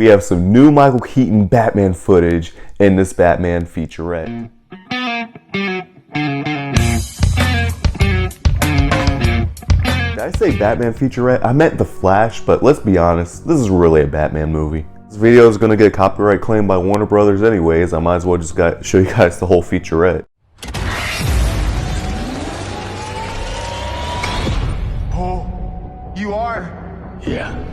we have some new Michael Keaton Batman footage in this Batman featurette. Did I say Batman featurette? I meant The Flash, but let's be honest, this is really a Batman movie. This video is gonna get copyright claimed by Warner Brothers anyways. I might as well just show you guys the whole featurette. Oh, you are? Yeah.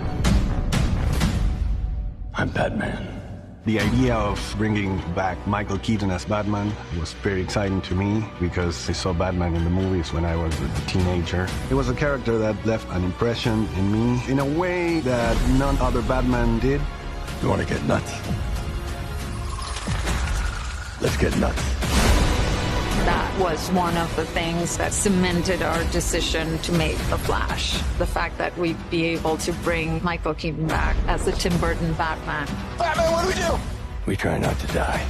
I'm Batman. The idea of bringing back Michael Keaton as Batman was very exciting to me because I saw Batman in the movies when I was a teenager. It was a character that left an impression in me in a way that none other Batman did. You want to get nuts? Let's get nuts. That was one of the things that cemented our decision to make The Flash. The fact that we'd be able to bring Michael Keaton back as the Tim Burton Batman. Batman, what do we do? We try not to die.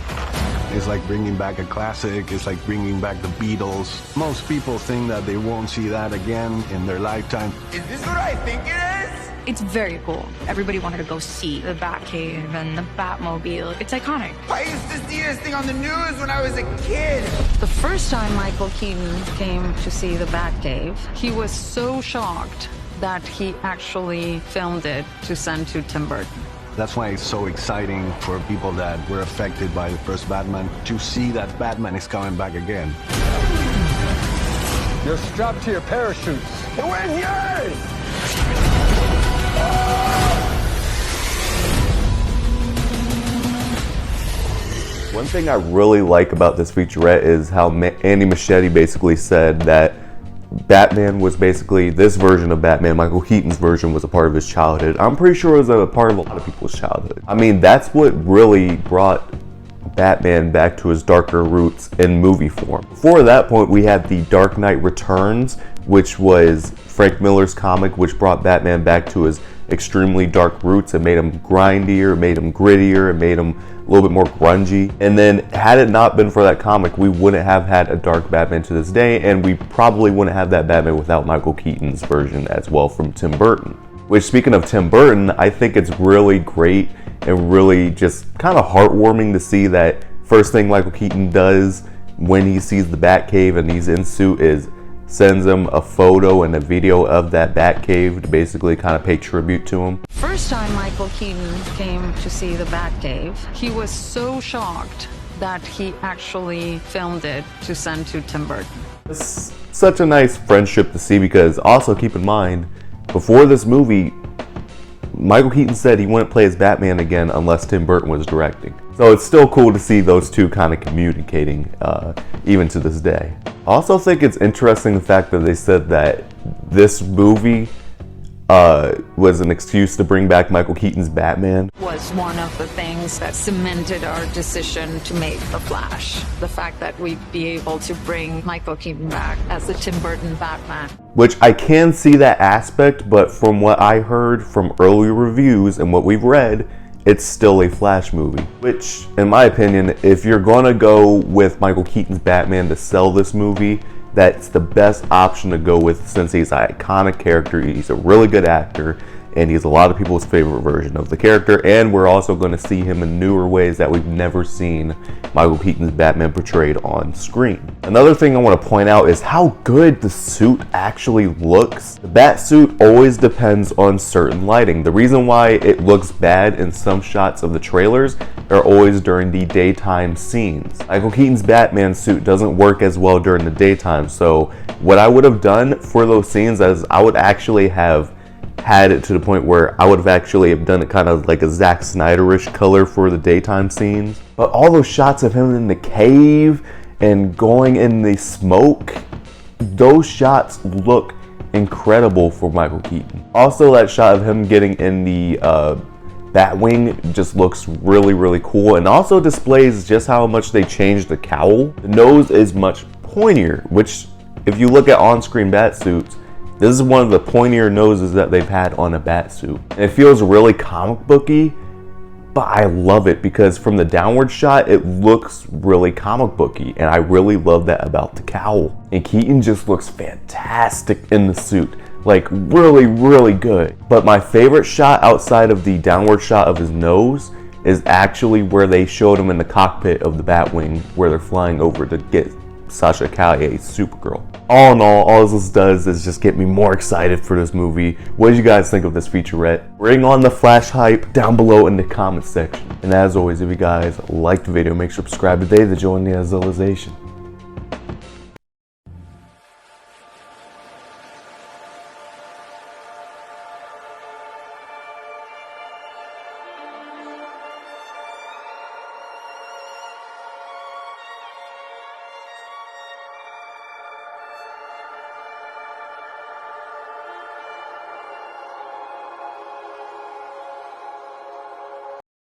It's like bringing back a classic. It's like bringing back the Beatles. Most people think that they won't see that again in their lifetime. Is this what I think it is? It's very cool. Everybody wanted to go see the Batcave and the Batmobile. It's iconic. I used to see this thing on the news when I was a kid. The first time Michael Keaton came to see the Batcave, he was so shocked that he actually filmed it to send to Tim Burton. That's why it's so exciting for people that were affected by the first Batman to see that Batman is coming back again. You're strapped to your parachutes. Where's yours? One thing I really like about this featurette is how Andy Muschietti basically said that Batman was basically, this version of Batman, Michael Keaton's version, was a part of his childhood. I'm pretty sure it was a part of a lot of people's childhood. I mean, that's what really brought Batman back to his darker roots in movie form. Before that point, we had The Dark Knight Returns, which was Frank Miller's comic, which brought Batman back to his extremely dark roots. It made him grindier, it made him grittier, it made him a little bit more grungy. And then had it not been for that comic, we wouldn't have had a dark Batman to this day, and we probably wouldn't have that Batman without Michael Keaton's version as well from Tim Burton. Which, speaking of Tim Burton, I think it's really great and really just kind of heartwarming to see that first thing Michael Keaton does when he sees the Batcave and he's in suit is sends him a photo and a video of that Batcave to basically kind of pay tribute to him. First time Michael Keaton came to see the Batcave, he was so shocked that he actually filmed it to send to Tim Burton. It's such a nice friendship to see because also keep in mind, before this movie, Michael Keaton said he wouldn't play as Batman again unless Tim Burton was directing. So it's still cool to see those two kind of communicating even to this day. I also think it's interesting the fact that they said that this movie was an excuse to bring back Michael Keaton's Batman. Was one of the things that cemented our decision to make The Flash. The fact that we'd be able to bring Michael Keaton back as the Tim Burton Batman. Which I can see that aspect, but from what I heard from early reviews and what we've read, it's still a Flash movie. Which, in my opinion, if you're gonna go with Michael Keaton's Batman to sell this movie, that's the best option to go with since he's an iconic character, he's a really good actor, and he's a lot of people's favorite version of the character, and we're also going to see him in newer ways that we've never seen Michael Keaton's Batman portrayed on screen. Another thing I want to point out is how good the suit actually looks. The bat suit always depends on certain lighting. The reason why it looks bad in some shots of the trailers are always during the daytime scenes. Michael Keaton's Batman suit doesn't work as well during the daytime, so what I would have done for those scenes is I would actually have had it to the point where I would have actually have done it kind of like a Zack Snyder-ish color for the daytime scenes. But all those shots of him in the cave and going in the smoke, those shots look incredible for Michael Keaton. Also, that shot of him getting in the Batwing just looks really, really cool, and also displays just how much they changed the cowl. The nose is much pointier, which if you look at on-screen bat suits, this is one of the pointier noses that they've had on a bat suit. And it feels really comic booky, but I love it because from the downward shot, it looks really comic booky, and I really love that about the cowl. And Keaton just looks fantastic in the suit. Like, really, really good. But my favorite shot outside of the downward shot of his nose is actually where they showed him in the cockpit of the Batwing, where they're flying over to get Sasha Callier, Supergirl. All in all this does is just get me more excited for this movie. What did you guys think of this featurette? Bring on the Flash hype down below in the comment section. And as always, if you guys liked the video, make sure to subscribe today to join the Azilization.